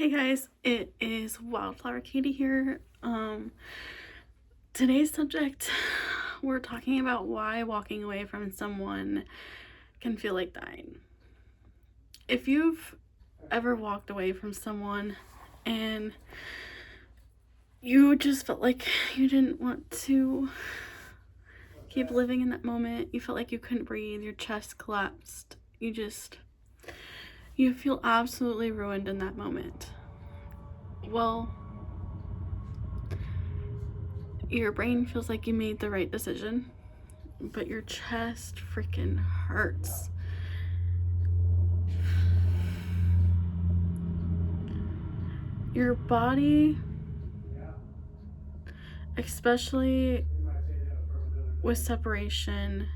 Hey guys, it is Wildflower Katie here. Today's subject, we're talking about why walking away from someone can feel like dying. If you've ever walked away from someone and you just felt like you didn't want to keep living in that moment, you felt like you couldn't breathe, your chest collapsed, you feel absolutely ruined in that moment. Well, your brain feels like you made the right decision, but your chest freaking hurts. Your body, especially with separation,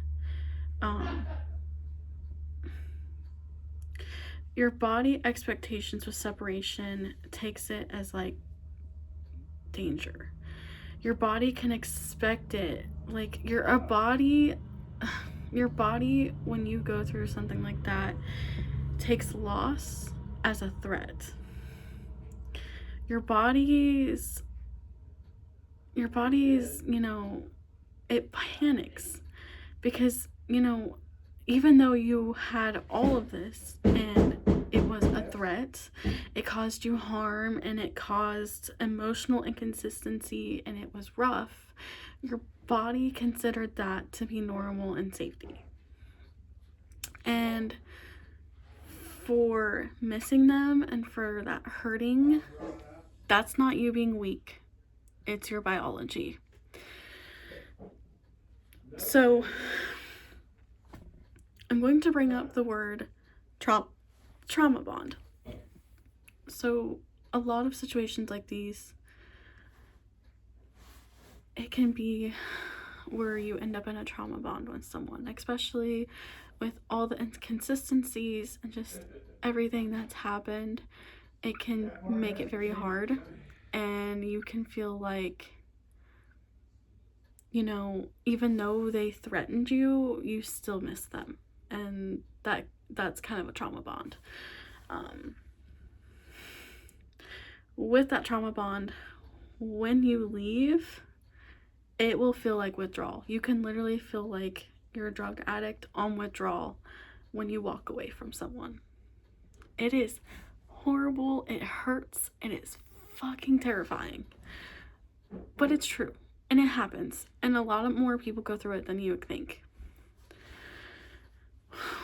your body expectations with separation takes it as like danger. Your body can expect it. Like your body when you go through something like that takes loss as a threat. Your body's, it panics because, even though you had all of this and it was a threat, it caused you harm and it caused emotional inconsistency and it was rough, your body considered that to be normal and safety. And for missing them and for that hurting, that's not you being weak. It's your biology. So I'm going to bring up the word trauma bond. So a lot of situations like these, it can be where you end up in a trauma bond with someone, especially with all the inconsistencies and just everything that's happened. It can make it very hard, and you can feel like, even though they threatened you, you still miss them, and that's kind of a trauma bond. With that trauma bond, when you leave, it will feel like withdrawal. You can literally feel like you're a drug addict on withdrawal when you walk away from someone. It is horrible, it hurts, and it's fucking terrifying. But it's true, and it happens, and a lot more people go through it than you would think.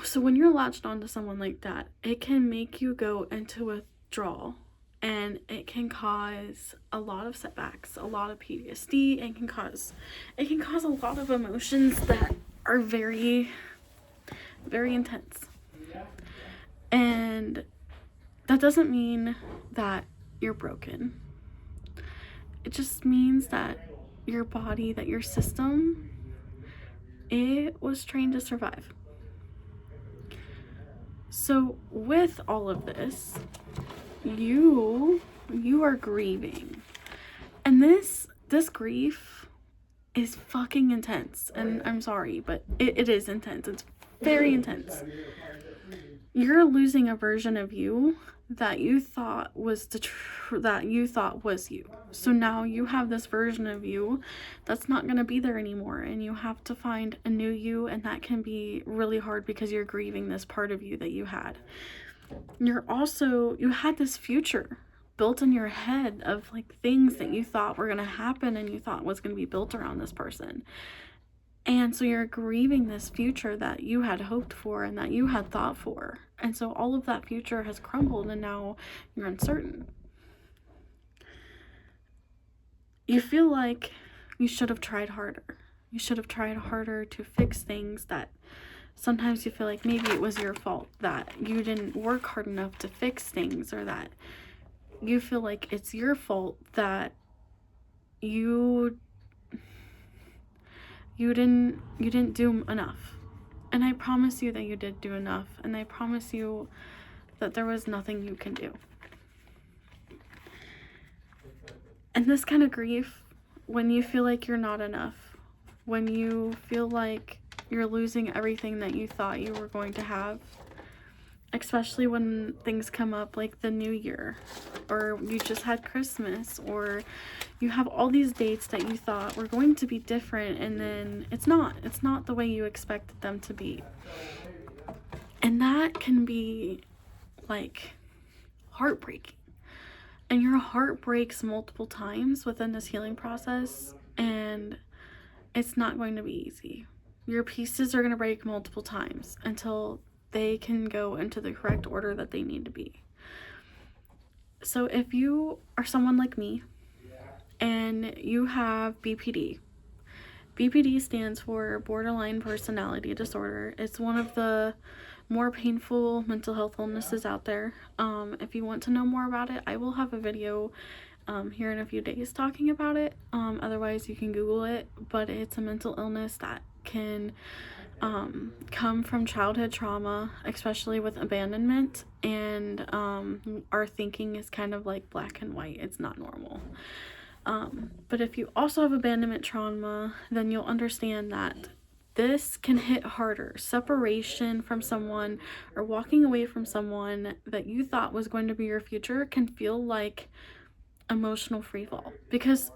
So when you're latched onto someone like that, it can make you go into withdrawal, and it can cause a lot of setbacks, a lot of PTSD, and it can cause a lot of emotions that are very, very intense. And that doesn't mean that you're broken. It just means that your body, that your system, it was trained to survive. So with all of this, you are grieving. And this grief is fucking intense. And I'm sorry, but it is intense. It's very intense. You're losing a version of you that you thought was you. So now you have this version of you that's not going to be there anymore, and you have to find a new you, and that can be really hard because you're grieving this part of you that you had. You had this future built in your head of like things that you thought were going to happen and you thought was going to be built around this person. And so you're grieving this future that you had hoped for and that you had thought for. And so all of that future has crumbled, and now you're uncertain. You feel like you should have tried harder. You should have tried harder to fix things that sometimes you feel like maybe it was your fault, that you didn't work hard enough to fix things, or that you feel like it's your fault that you didn't do enough. And I promise you that you did do enough, and I promise you that there was nothing you can do. And this kind of grief, when you feel like you're not enough, when you feel like you're losing everything that you thought you were going to have, especially when things come up like the new year, or you just had Christmas, or you have all these dates that you thought were going to be different, and then it's not the way you expected them to be. And that can be like heartbreaking. And your heart breaks multiple times within this healing process, and it's not going to be easy. Your pieces are going to break multiple times until they can go into the correct order that they need to be. So if you are someone like me and you have BPD, BPD stands for borderline personality disorder. It's one of the more painful mental health illnesses out there. If you want to know more about it, I will have a video here in a few days talking about it. Otherwise, you can Google it, but it's a mental illness that can come from childhood trauma, especially with abandonment, and our thinking is kind of like black and white. It's not normal. But if you also have abandonment trauma, then you'll understand that this can hit harder. Separation from someone or walking away from someone that you thought was going to be your future can feel like emotional free fall, because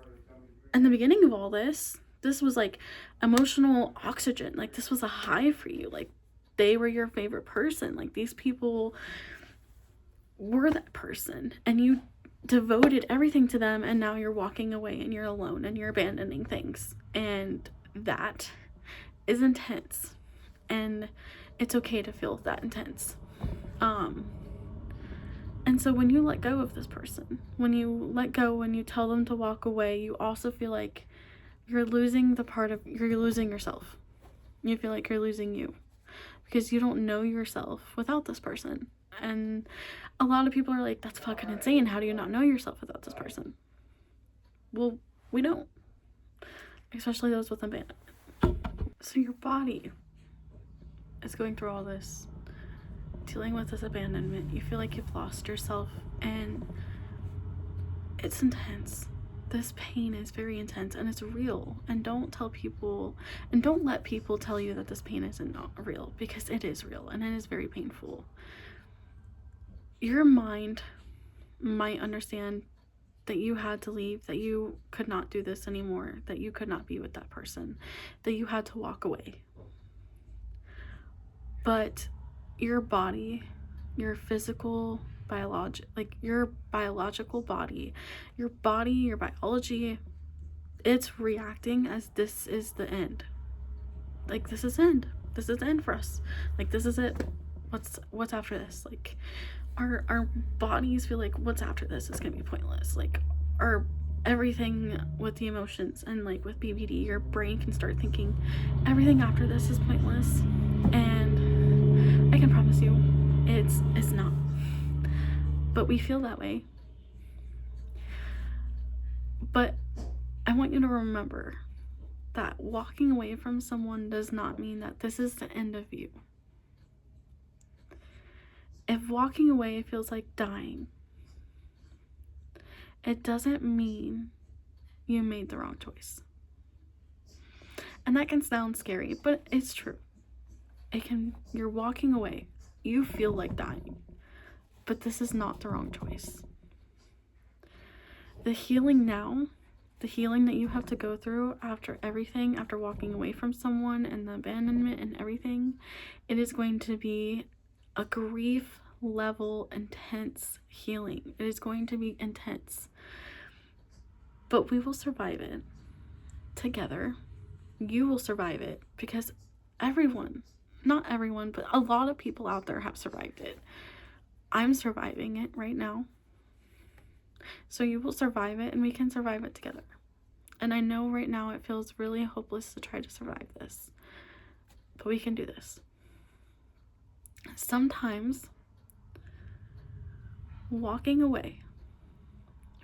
in the beginning of all this was like emotional oxygen. Like, this was a high for you. Like, they were your favorite person. Like, these people were that person, and you devoted everything to them, and now you're walking away and you're alone and you're abandoning things, and that is intense, and it's okay to feel that intense. And so when you let go of this person, when you let go, when you tell them to walk away, you also feel like you're losing you're losing yourself. You feel like you're losing you, because you don't know yourself without this person. And a lot of people are like, that's fucking insane. How do you not know yourself without this person? Well, we don't. Especially those with abandonment. So your body is going through all this, dealing with this abandonment. You feel like you've lost yourself, and it's intense. This pain is very intense, and it's real. And don't tell people, and don't let people tell you that this pain isn't not real, because it is real, and it is very painful. Your mind might understand that you had to leave, that you could not do this anymore, that you could not be with that person, that you had to walk away. But your body, your physical, your biological body, your biology, it's reacting as this is the end. Like, this is end. This is the end for us. Like, this is it. What's after this? Like, our bodies feel like what's after this is gonna be pointless. Like, our everything with the emotions, and like with BPD, your brain can start thinking everything after this is pointless, and I can promise you it's not. But we feel that way. But I want you to remember that walking away from someone does not mean that this is the end of you. If walking away feels like dying, it doesn't mean you made the wrong choice. And that can sound scary, but it's true. You're walking away. You feel like dying, but this is not the wrong choice. The healing now, the healing that you have to go through after everything, after walking away from someone and the abandonment and everything, it is going to be a grief level intense healing. It is going to be intense, but we will survive it together. You will survive it, because not everyone, but a lot of people out there have survived it. I'm surviving it right now. So you will survive it, and we can survive it together. And I know right now it feels really hopeless to try to survive this, but we can do this. Sometimes walking away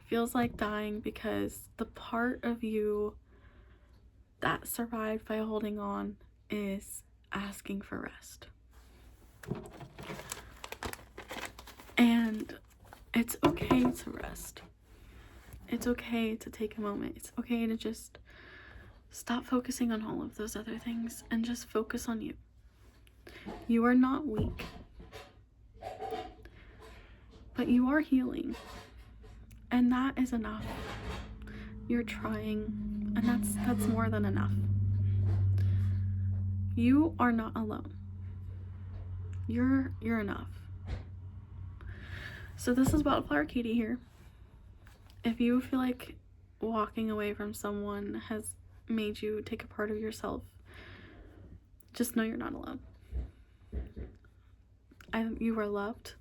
feels like dying, because the part of you that survived by holding on is asking for rest. And it's okay to rest. It's okay to take a moment. It's okay to just stop focusing on all of those other things and just focus on you. You are not weak. but you are healing, and that is enough. You're trying, and that's more than enough. You are not alone. You're enough. So this is Wildflower Katie here. If you feel like walking away from someone has made you take a part of yourself, just know you're not alone. You are loved.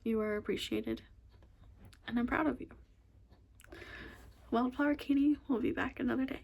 You are appreciated. And I'm proud of you. Wildflower Katie will be back another day.